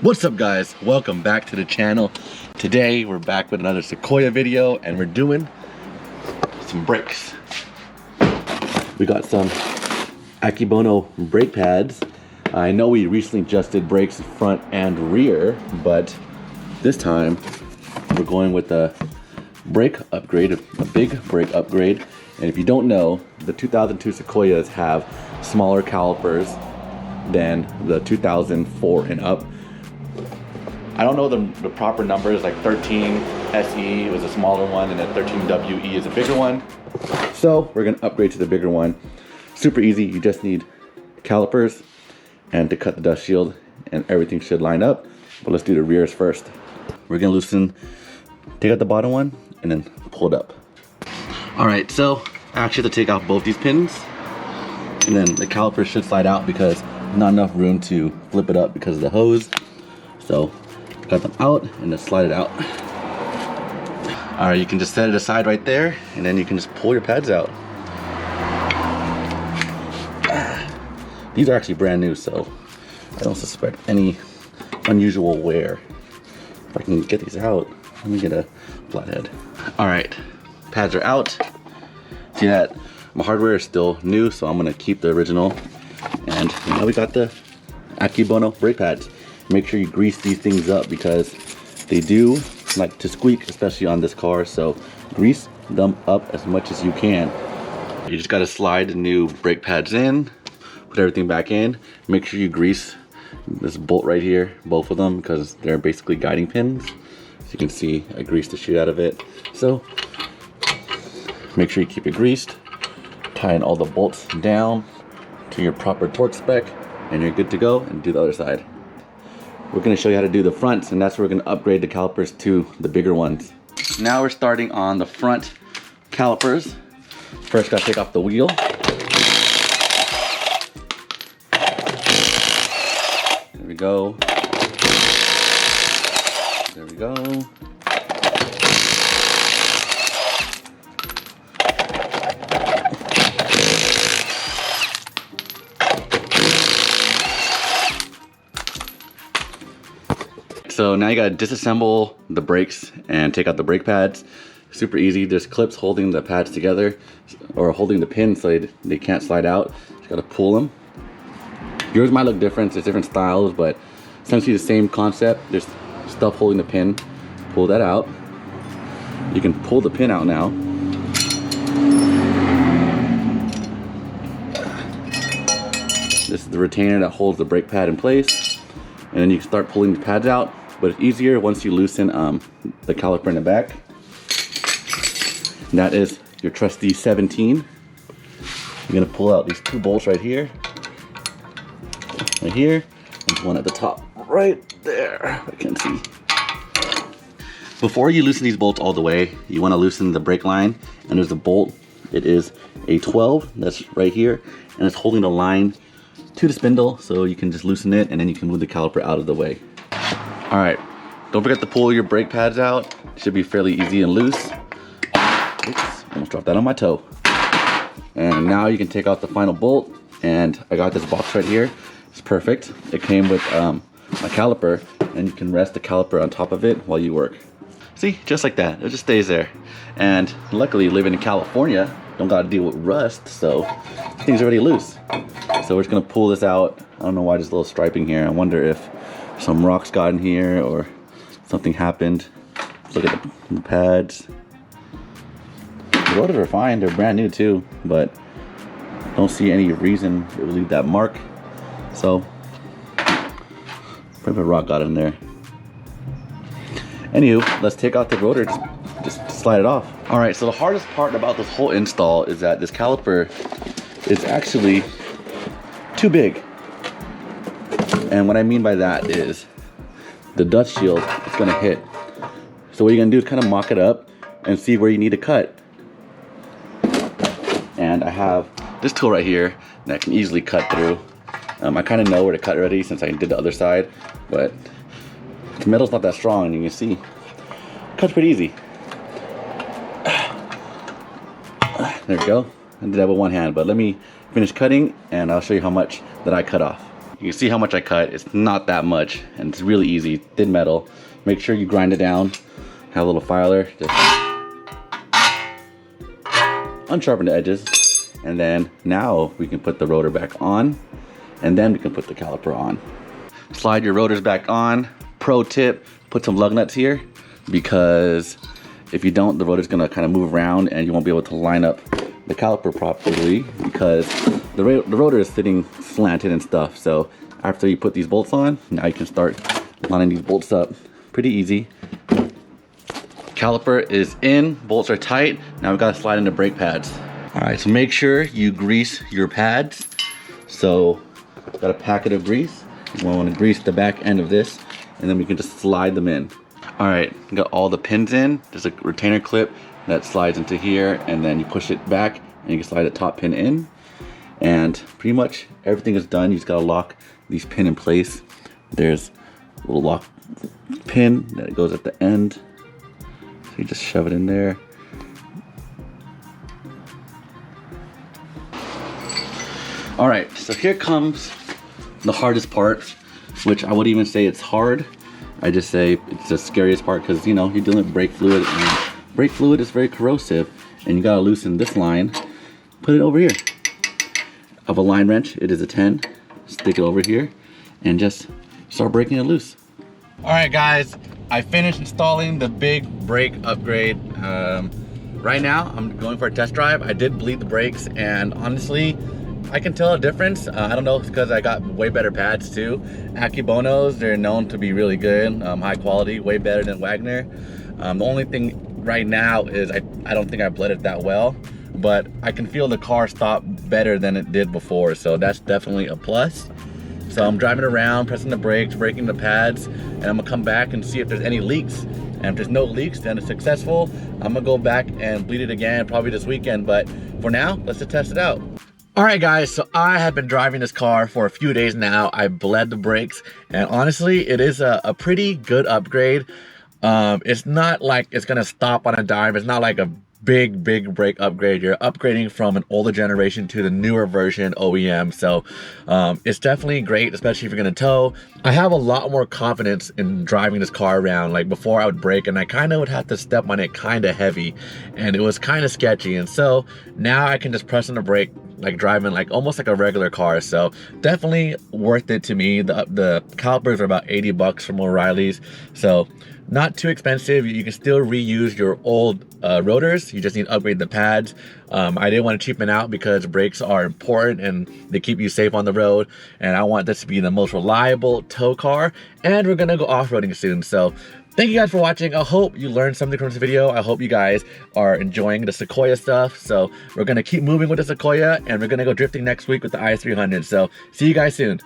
What's up guys, welcome back to the channel. Today we're back with another Sequoia video and we're doing some brakes. We got some Akebono brake pads. I know we recently just did brakes front and rear, but this time we're going with a brake upgrade, a big brake upgrade. And if you don't know, the 2002 Sequoias have smaller calipers than the 2004 and up. I don't know the proper numbers, like 13 SE was a smaller one and then 13 WE is a bigger one. So we're gonna upgrade to the bigger one. Super easy, you just need calipers and to cut the dust shield and everything should line up. But let's do the rears first. We're gonna take out the bottom one and then pull it up. All right, so I actually have to take out both these pins and then the calipers should slide out because not enough room to flip it up because of the hose. So cut them out and then slide it out. All right, you can just set it aside right there and then you can just pull your pads out. These are actually brand new, so I don't suspect any unusual wear. If I can get these out, let me get a flathead. All right, pads are out. See that my hardware is still new, so I'm gonna keep the original. And now we got the Akebono brake pads. Make sure you grease these things up because they do like to squeak, especially on this car. So grease them up as much as you can. You just gotta slide the new brake pads in, put everything back in. Make sure you grease this bolt right here, both of them, because they're basically guiding pins. As you can see, I greased the shit out of it. So make sure you keep it greased. Tying all the bolts down to your proper torque spec and you're good to go. And do the other side. We're going to show you how to do the fronts, and that's where we're going to upgrade the calipers to the bigger ones. Now we're starting on the front calipers. First, got to take off the wheel. There we go. There we go. So now you gotta disassemble the brakes and take out the brake pads. Super easy, there's clips holding the pads together or holding the pins so they can't slide out. Just gotta pull them. Yours might look different, there's different styles, but essentially the same concept. There's stuff holding the pin. Pull that out. You can pull the pin out now. This is the retainer that holds the brake pad in place. And then you can start pulling the pads out. But it's easier once you loosen the caliper in the back. And that is your trusty 17. You're gonna pull out these two bolts right here, and one at the top, right there. I can't see. Before you loosen these bolts all the way, you wanna loosen the brake line, and there's a bolt. It is a 12, that's right here, and it's holding the line to the spindle, so you can just loosen it, and then you can move the caliper out of the way. All right, don't forget to pull your brake pads out. It should be fairly easy and loose. Oops, almost dropped that on my toe. And now you can take out the final bolt, and I got this box right here. It's perfect. It came with a caliper, and you can rest the caliper on top of it while you work. See, just like that, it just stays there. And luckily, living in California, don't gotta deal with rust, so things are already loose. So we're just gonna pull this out. I don't know why there's a little striping here. I wonder if some rocks got in here or something happened. Let's look at the pads. The rotors are fine, they're brand new too, but don't see any reason it would leave that mark. So, probably a rock got in there. Anywho, let's take out the rotor, just slide it off. All right, so the hardest part about this whole install is that this caliper is actually too big. And what I mean by that is the dust shield is gonna hit. So what you're gonna do is kind of mock it up and see where you need to cut. And I have this tool right here that can easily cut through. I kind of know where to cut already since I did the other side, but the metal's not that strong, and you can see it cuts pretty easy. There we go. I did that with one hand, but let me finish cutting and I'll show you how much that I cut off. You can see how much I cut. It's not that much, and it's really easy. Thin metal. Make sure you grind it down. Have a little filer. Just unsharpen the edges. And then now we can put the rotor back on, and then we can put the caliper on. Slide your rotors back on. Pro tip, put some lug nuts here, because if you don't, the rotor's gonna kind of move around and you won't be able to line up the caliper properly, because the rotor is sitting slanted and stuff. So after you put these bolts on, now you can start lining these bolts up. Pretty easy. Caliper is in, bolts are tight. Now we've got to slide into brake pads. All right, so make sure you grease your pads. So got a packet of grease. You want to grease the back end of this, and then we can just slide them in. All right, got all the pins in. There's a retainer clip that slides into here, and then you push it back and you can slide the top pin in. And pretty much everything is done. You just gotta lock these pins in place. There's a little lock pin that goes at the end. So you just shove it in there. All right, so here comes the hardest part, which I wouldn't even say it's hard. I just say it's the scariest part, because you know, you're dealing with brake fluid, and brake fluid is very corrosive, and you gotta loosen this line. Put it over here. Of a line wrench, it is a 10. Stick it over here and just start breaking it loose. All right, guys, I finished installing the big brake upgrade. Right now, I'm going for a test drive. I did bleed the brakes, and honestly, I can tell a difference. I don't know if it's because I got way better pads too. Akibonos, they're known to be really good, high quality, way better than Wagner. The only thing right now is I don't think I bled it that well, but I can feel the car stop better than it did before, so that's definitely a plus. So I'm driving around, pressing the brakes, braking the pads, and I'm gonna come back and see if there's any leaks. And if there's no leaks, then it's successful. I'm gonna go back and bleed it again, probably this weekend, but for now, let's just test it out. All right, guys, so I have been driving this car for a few days now. I bled the brakes, and honestly, it is a pretty good upgrade. It's not like it's gonna stop on a dime. It's not like a big brake upgrade. You're upgrading from an older generation to the newer version OEM, so it's definitely great, especially if you're gonna tow. I have a lot more confidence in driving this car around. Like before, I would brake and I kind of would have to step on it kind of heavy, and it was kind of sketchy, and so now I can just press on the brake like driving like almost like a regular car. So definitely worth it to me. The calipers are about 80 bucks from O'Reilly's, so not too expensive. You can still reuse your old rotors. You just need to upgrade the pads. I didn't want to cheapen out because brakes are important and they keep you safe on the road, and I want this to be the most reliable tow car, and we're gonna go off-roading soon. So thank you guys for watching. I hope you learned something from this video. I hope you guys are enjoying the Sequoia stuff. So we're gonna keep moving with the Sequoia, and we're gonna go drifting next week with the IS300. So see you guys soon.